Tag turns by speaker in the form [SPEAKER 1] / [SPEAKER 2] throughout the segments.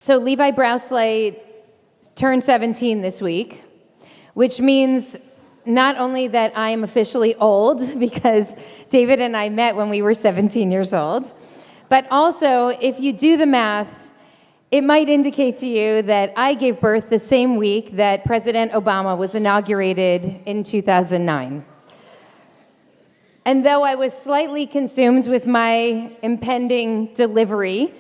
[SPEAKER 1] So Levi Brous turned 17 this week, which means not only that I am officially old, because David and I met when we were 17 years old, but also, if you do the math, it might indicate to you that I gave birth the same week that President Obama was inaugurated in 2009. And though I was slightly consumed with my impending delivery,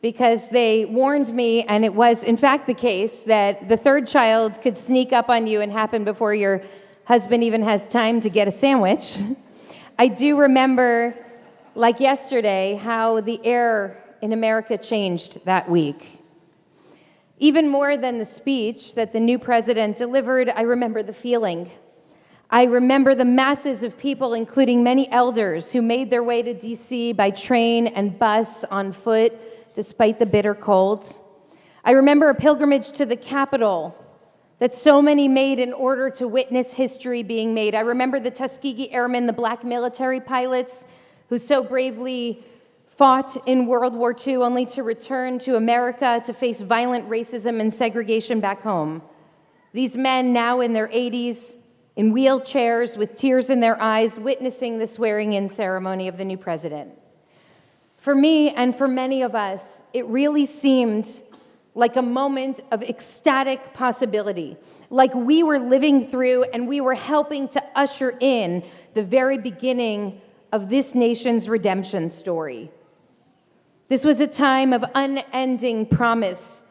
[SPEAKER 1] because they warned me, and it was in fact the case, that the third child could sneak up on you and happen before your husband even has time to get a sandwich, I do remember, like yesterday, how the air in America changed that week. Even more than the speech that the new president delivered, I remember the feeling. I remember the masses of people, including many elders, who made their way to D.C. by train and bus, on foot, despite the bitter cold. I remember a pilgrimage to the Capitol that so many made in order to witness history being made. I remember the Tuskegee Airmen, the black military pilots who so bravely fought in World War II only to return to America to face violent racism and segregation back home. These men, now in their 80s, in wheelchairs with tears in their eyes, witnessing the swearing-in ceremony of the new president. For me, and for many of us, it really seemed like a moment of ecstatic possibility, like we were living through and we were helping to usher in the very beginning of this nation's redemption story. This was a time of unending promise,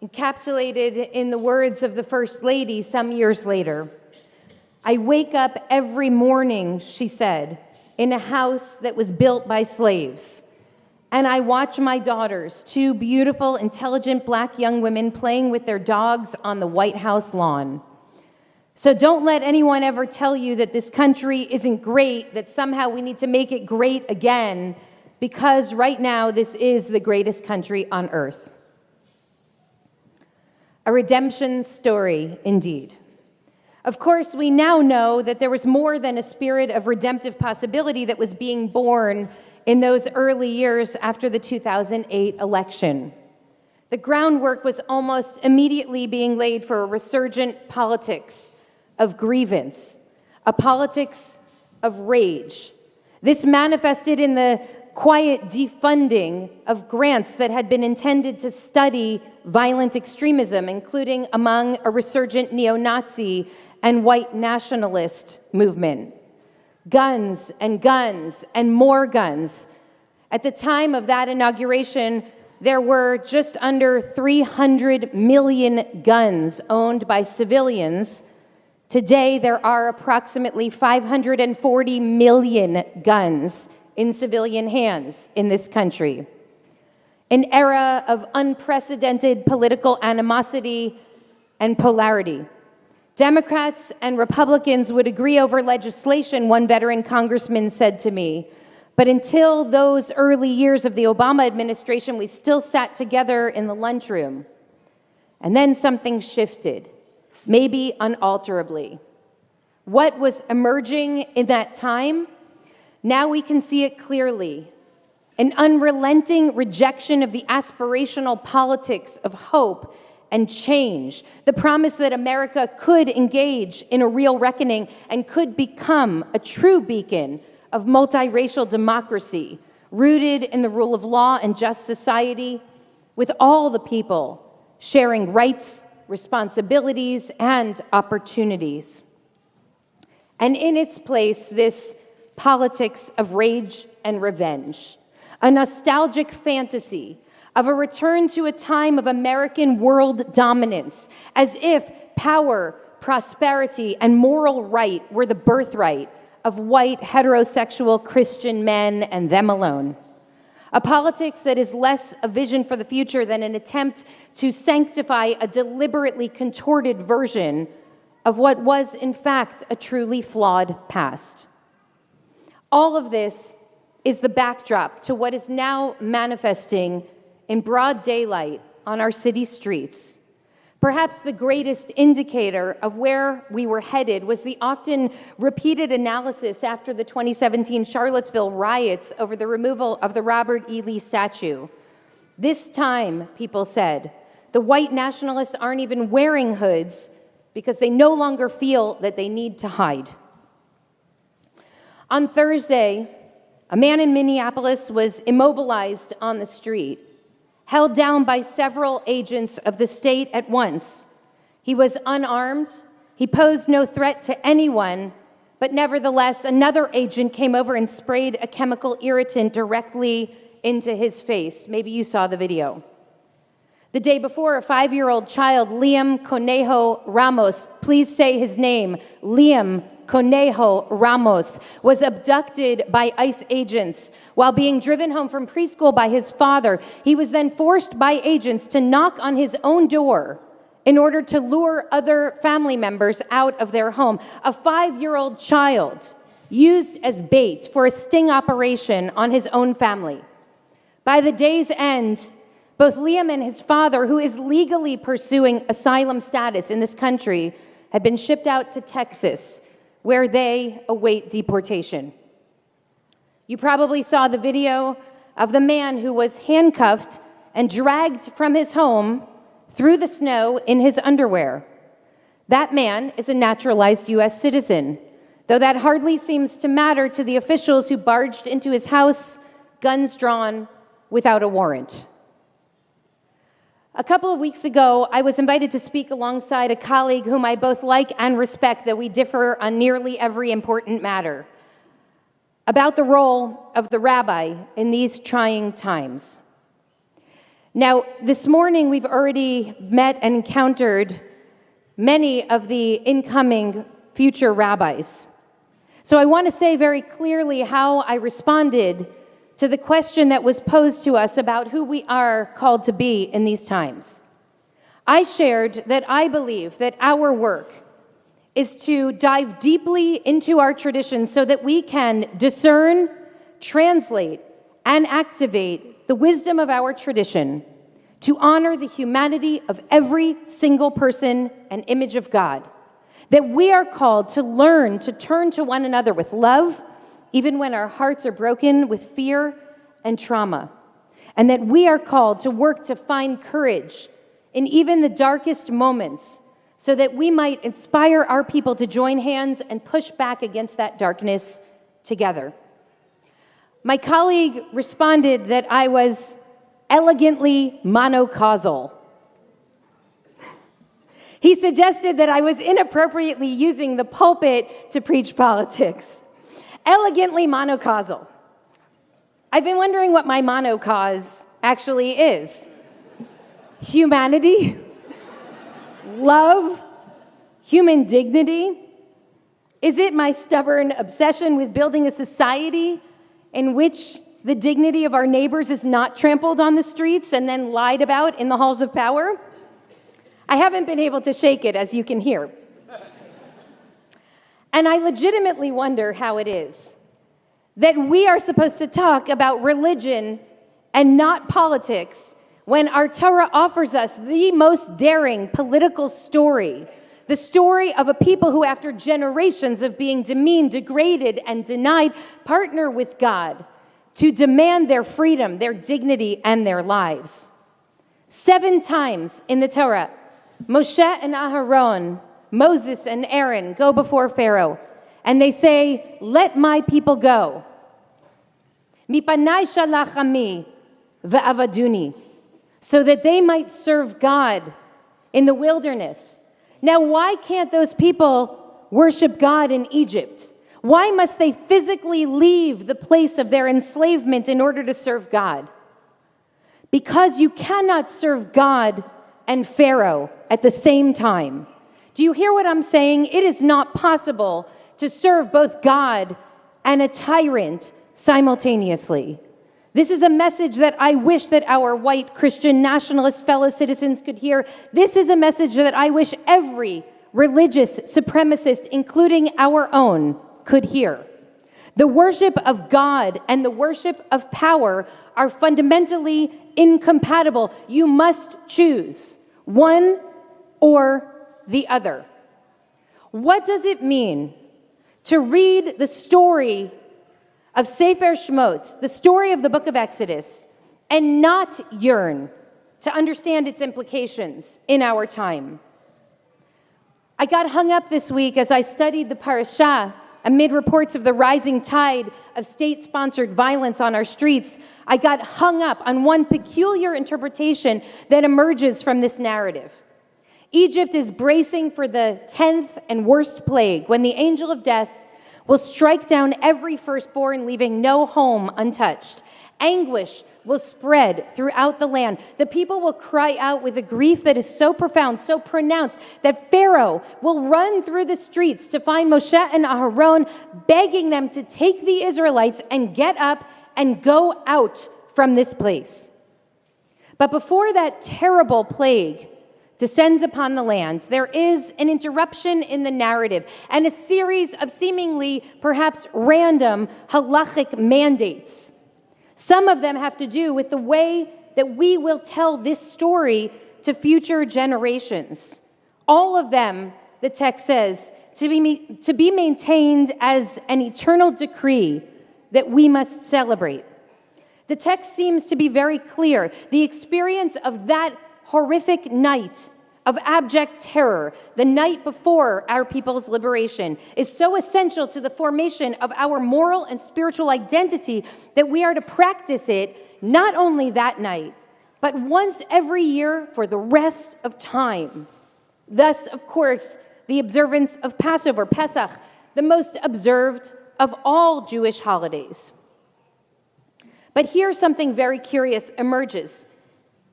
[SPEAKER 1] encapsulated in the words of the First Lady some years later. "I wake up every morning," she said, "in a house that was built by slaves. And I watch my daughters, two beautiful, intelligent black young women, playing with their dogs on the White House lawn. So don't let anyone ever tell you that this country isn't great, that somehow we need to make it great again, because right now this is the greatest country on earth." A redemption story, indeed. Of course, we now know that there was more than a spirit of redemptive possibility that was being born in those early years after the 2008 election. The groundwork was almost immediately being laid for a resurgent politics of grievance, a politics of rage. This manifested in the quiet defunding of grants that had been intended to study violent extremism, including among a resurgent neo-Nazi and white nationalist movement. Guns and more guns. At the time of that inauguration, there were just under 300 million guns owned by civilians. Today, there are approximately 540 million guns in civilian hands in this country. An era of unprecedented political animosity and polarity. Democrats and Republicans would agree over legislation, one veteran congressman said to me. But until those early years of the Obama administration, we still sat together in the lunchroom. And then something shifted, maybe unalterably. What was emerging in that time? Now we can see it clearly. An unrelenting rejection of the aspirational politics of hope and change, the promise that America could engage in a real reckoning and could become a true beacon of multiracial democracy, rooted in the rule of law and just society, with all the people sharing rights, responsibilities, and opportunities. And in its place, this politics of rage and revenge, a nostalgic fantasy of a return to a time of American world dominance, as if power, prosperity, and moral right were the birthright of white, heterosexual Christian men and them alone. A politics that is less a vision for the future than an attempt to sanctify a deliberately contorted version of what was, in fact, a truly flawed past. All of this is the backdrop to what is now manifesting in broad daylight on our city streets. Perhaps the greatest indicator of where we were headed was the often repeated analysis after the 2017 Charlottesville riots over the removal of the Robert E. Lee statue. This time, people said, The white nationalists aren't even wearing hoods because they no longer feel that they need to hide. On Thursday, a man in Minneapolis was immobilized on the street, held down by several agents of the state at once. He was unarmed, he posed no threat to anyone, but nevertheless, another agent came over and sprayed a chemical irritant directly into his face. Maybe you saw the video. The day before, a 5-year-old child, Liam Conejo Ramos, please say his name, Liam Conejo Ramos, was abducted by ICE agents while being driven home from preschool by his father. He was then forced by agents to knock on his own door in order to lure other family members out of their home. A 5-year-old child used as bait for a sting operation on his own family. By the day's end, both Liam and his father, who is legally pursuing asylum status in this country, had been shipped out to Texas, where they await deportation. You probably saw the video of the man who was handcuffed and dragged from his home through the snow in his underwear. That man is a naturalized U.S. citizen, though that hardly seems to matter to the officials who barged into his house, guns drawn, without a warrant. A couple of weeks ago, I was invited to speak alongside a colleague whom I both like and respect, though we differ on nearly every important matter, about the role of the rabbi in these trying times. Now, this morning, we've already met and encountered many of the incoming future rabbis. So I want to say very clearly how I responded to the question that was posed to us about who we are called to be in these times. I shared that I believe that our work is to dive deeply into our traditions so that we can discern, translate, and activate the wisdom of our tradition to honor the humanity of every single person and image of God. That we are called to learn to turn to one another with love, even when our hearts are broken with fear and trauma. And that we are called to work to find courage in even the darkest moments so that we might inspire our people to join hands and push back against that darkness together. My colleague responded that I was elegantly monocausal. He suggested that I was inappropriately using the pulpit to preach politics. Elegantly monocausal. I've been wondering what my monocause actually is. Humanity? Love? Human dignity? Is it my stubborn obsession with building a society in which the dignity of our neighbors is not trampled on the streets and then lied about in the halls of power? I haven't been able to shake it, as you can hear. And I legitimately wonder how it is that we are supposed to talk about religion and not politics when our Torah offers us the most daring political story, the story of a people who, after generations of being demeaned, degraded, and denied, partner with God to demand their freedom, their dignity, and their lives. 7 times in the Torah, Moshe and Aharon, Moses and Aaron go before Pharaoh, and they say, "Let my people go. Mipanai shalachami ve'avaduni," so that they might serve God in the wilderness. Now, why can't those people worship God in Egypt? Why must they physically leave the place of their enslavement in order to serve God? Because you cannot serve God and Pharaoh at the same time. Do you hear what I'm saying? It is not possible to serve both God and a tyrant simultaneously. This is a message that I wish that our white Christian nationalist fellow citizens could hear. This is a message that I wish every religious supremacist, including our own, could hear. The worship of God and the worship of power are fundamentally incompatible. You must choose one or the other. What does it mean to read the story of Sefer Shemot, the story of the book of Exodus, and not yearn to understand its implications in our time. I got hung up this week as I studied the parashah amid reports of the rising tide of state-sponsored violence on our streets. I got hung up on one peculiar interpretation that emerges from this narrative. Egypt is bracing for the 10th and worst plague, when the angel of death will strike down every firstborn, leaving no home untouched. Anguish will spread throughout the land. The people will cry out with a grief that is so profound, so pronounced, that Pharaoh will run through the streets to find Moshe and Aharon, begging them to take the Israelites and get up and go out from this place. But before that terrible plague descends upon the land, there is an interruption in the narrative and a series of seemingly perhaps random halachic mandates. Some of them have to do with the way that we will tell this story to future generations. All of them, the text says, to be maintained as an eternal decree that we must celebrate. The text seems to be very clear. The experience of that horrific night of abject terror, the night before our people's liberation, is so essential to the formation of our moral and spiritual identity that we are to practice it not only that night, but once every year for the rest of time. Thus, of course, the observance of Passover, Pesach, the most observed of all Jewish holidays. But here something very curious emerges.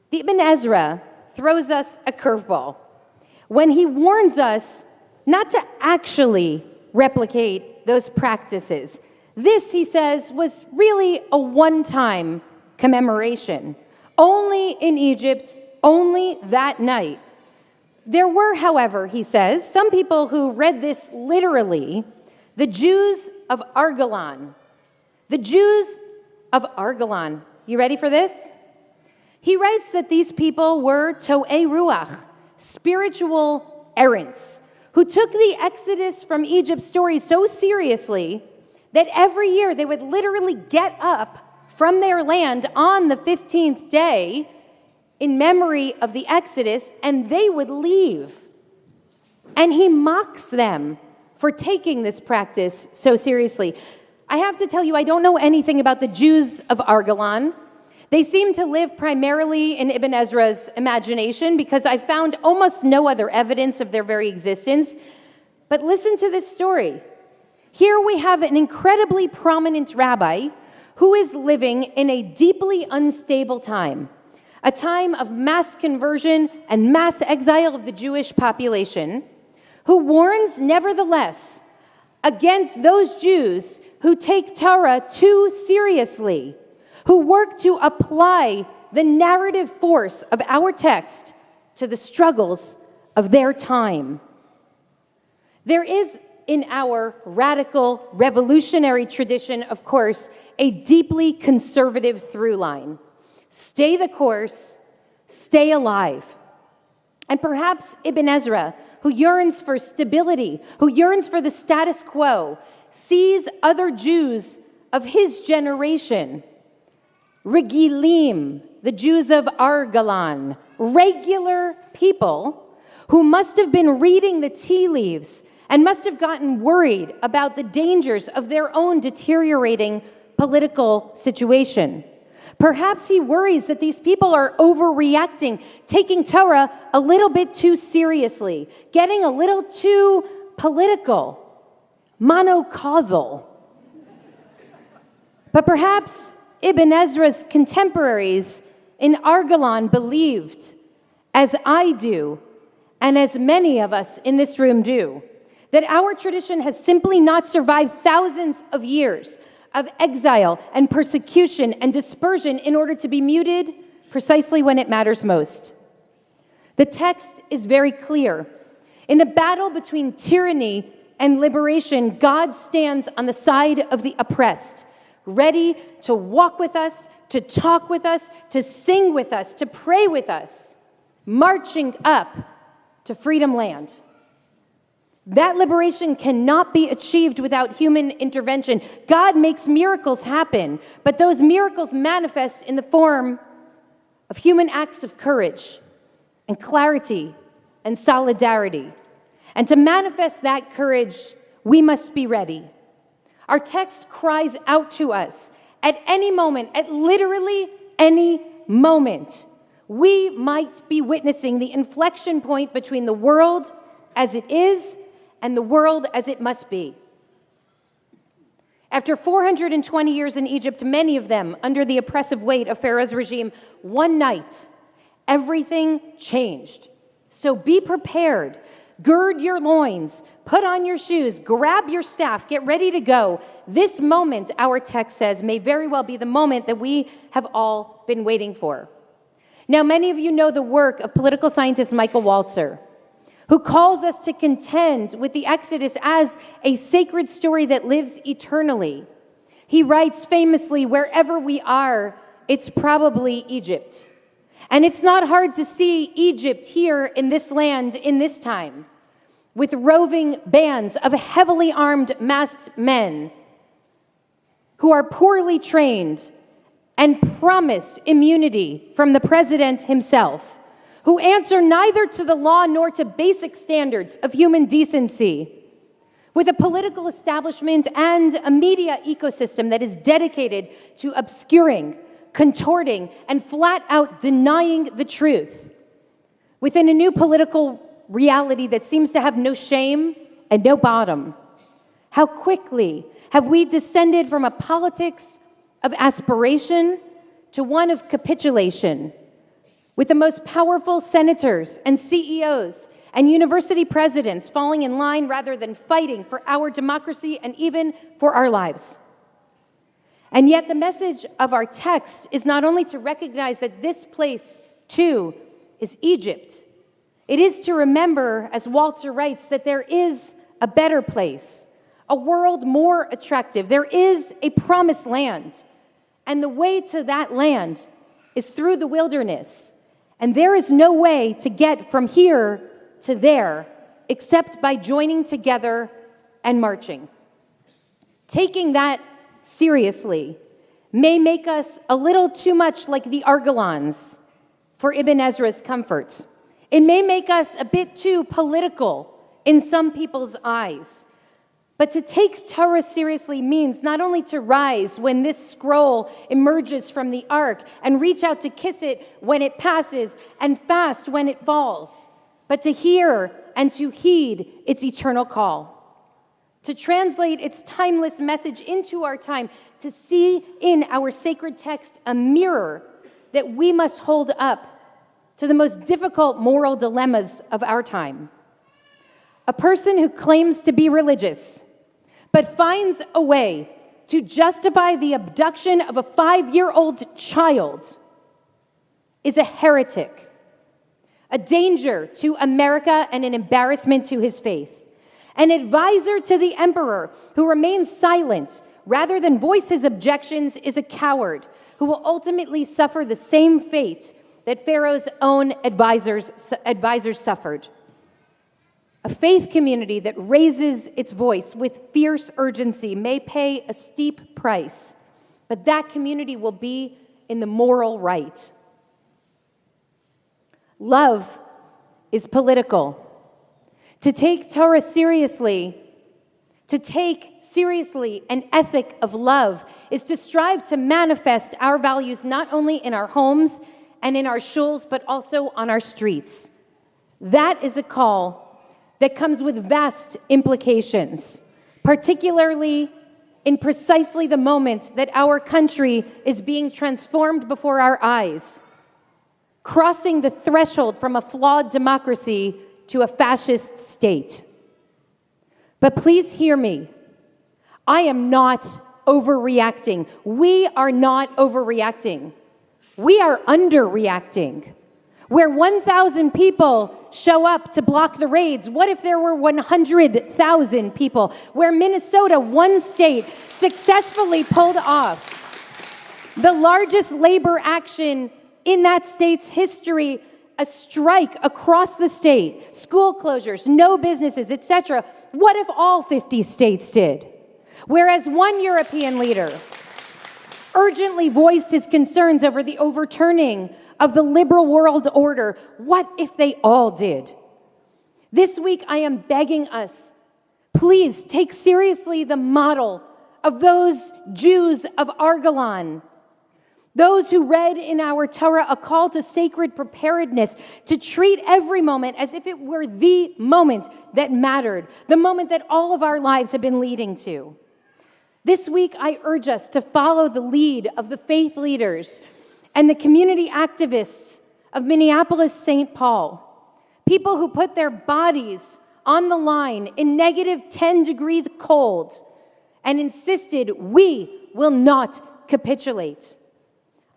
[SPEAKER 1] The Ibn Ezra throws us a curveball when he warns us not to actually replicate those practices. This, he says, was really a one-time commemoration, only in Egypt, only that night. There were, however, he says, some people who read this literally, the Jews of Argalan. The Jews of Argalan. You ready for this? He writes that these people were to'ei ruach, spiritual errants, who took the Exodus from Egypt story so seriously that every year they would literally get up from their land on the 15th day in memory of the Exodus, and they would leave. And he mocks them for taking this practice so seriously. I have to tell you, I don't know anything about the Jews of Argalan. They seem to live primarily in Ibn Ezra's imagination because I found almost no other evidence of their very existence. But listen to this story. Here we have an incredibly prominent rabbi who is living in a deeply unstable time, a time of mass conversion and mass exile of the Jewish population, who warns, nevertheless, against those Jews who take Torah too seriously, who work to apply the narrative force of our text to the struggles of their time. There is in our radical, revolutionary tradition, of course, a deeply conservative through line. Stay the course, stay alive. And perhaps Ibn Ezra, who yearns for stability, who yearns for the status quo, sees other Jews of his generation, Regilim, the Jews of Argalan, regular people who must have been reading the tea leaves and must have gotten worried about the dangers of their own deteriorating political situation. Perhaps he worries that these people are overreacting, taking Torah a little bit too seriously, getting a little too political, monocausal. But perhaps Ibn Ezra's contemporaries in Argalan believed, as I do, and as many of us in this room do, that our tradition has simply not survived thousands of years of exile and persecution and dispersion in order to be muted precisely when it matters most. The text is very clear. In the battle between tyranny and liberation, God stands on the side of the oppressed, ready to walk with us, to talk with us, to sing with us, to pray with us, marching up to Freedom Land. That liberation cannot be achieved without human intervention. God makes miracles happen, but those miracles manifest in the form of human acts of courage and clarity and solidarity. And to manifest that courage, we must be ready. Our text cries out to us at any moment, at literally any moment. We might be witnessing the inflection point between the world as it is and the world as it must be. After 420 years in Egypt, many of them under the oppressive weight of Pharaoh's regime, one night, everything changed. So be prepared. Gird your loins, put on your shoes, grab your staff, get ready to go. This moment, our text says, may very well be the moment that we have all been waiting for. Now, many of you know the work of political scientist Michael Walzer, who calls us to contend with the Exodus as a sacred story that lives eternally. He writes famously, wherever we are, it's probably Egypt. And it's not hard to see Egypt here in this land in this time, with roving bands of heavily armed masked men who are poorly trained and promised immunity from the president himself, who answer neither to the law nor to basic standards of human decency, with a political establishment and a media ecosystem that is dedicated to obscuring, contorting, and flat out denying the truth, within a new political reality that seems to have no shame and no bottom. How quickly have we descended from a politics of aspiration to one of capitulation, with the most powerful senators and CEOs and university presidents falling in line rather than fighting for our democracy and even for our lives. And yet the message of our text is not only to recognize that this place, too, is Egypt. It is to remember, as Walzer writes, that there is a better place, a world more attractive. There is a promised land, and the way to that land is through the wilderness. And there is no way to get from here to there except by joining together and marching. Taking that seriously may make us a little too much like the Argolans for Ibn Ezra's comfort. It may make us a bit too political in some people's eyes. But to take Torah seriously means not only to rise when this scroll emerges from the ark and reach out to kiss it when it passes and fast when it falls, but to hear and to heed its eternal call. To translate its timeless message into our time, to see in our sacred text a mirror that we must hold up to the most difficult moral dilemmas of our time. A person who claims to be religious, but finds a way to justify the abduction of a 5-year-old child is a heretic, a danger to America and an embarrassment to his faith. An advisor to the emperor who remains silent rather than voice his objections is a coward who will ultimately suffer the same fate that Pharaoh's own advisors suffered. A faith community that raises its voice with fierce urgency may pay a steep price, but that community will be in the moral right. Love is political. To take Torah seriously, to take seriously an ethic of love, is to strive to manifest our values not only in our homes and in our shuls, but also on our streets. That is a call that comes with vast implications, particularly in precisely the moment that our country is being transformed before our eyes, crossing the threshold from a flawed democracy to a fascist state. But please hear me. I am not overreacting. We are not overreacting. We are underreacting. Where 1,000 people show up to block the raids, what if there were 100,000 people? Where Minnesota, one state, successfully pulled off the largest labor action in that state's history, a strike across the state, school closures, no businesses, etc. What if all 50 states did? Whereas one European leader urgently voiced his concerns over the overturning of the liberal world order. What if they all did? This week, I am begging us, please take seriously the model of those Jews of Argalan, those who read in our Torah a call to sacred preparedness, to treat every moment as if it were the moment that mattered, the moment that all of our lives have been leading to. This week, I urge us to follow the lead of the faith leaders and the community activists of Minneapolis, St. Paul, people who put their bodies on the line in negative 10-degree cold and insisted we will not capitulate.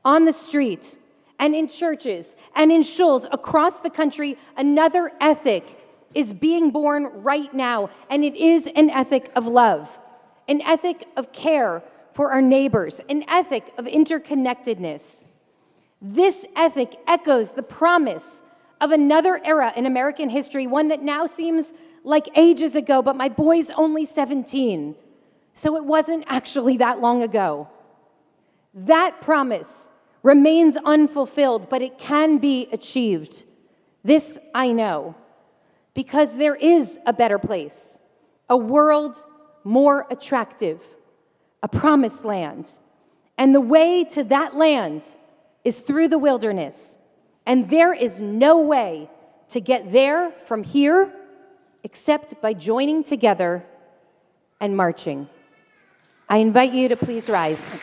[SPEAKER 1] On the street and in churches and in shuls across the country, another ethic is being born right now, and it is an ethic of love, an ethic of care for our neighbors, an ethic of interconnectedness. This ethic echoes the promise of another era in American history, one that now seems like ages ago, but my boy's only 17, so it wasn't actually that long ago. That promise remains unfulfilled, but it can be achieved. This I know, because there is a better place, a world more attractive, a promised land. And the way to that land is through the wilderness. And there is no way to get there from here except by joining together and marching. I invite you to please rise.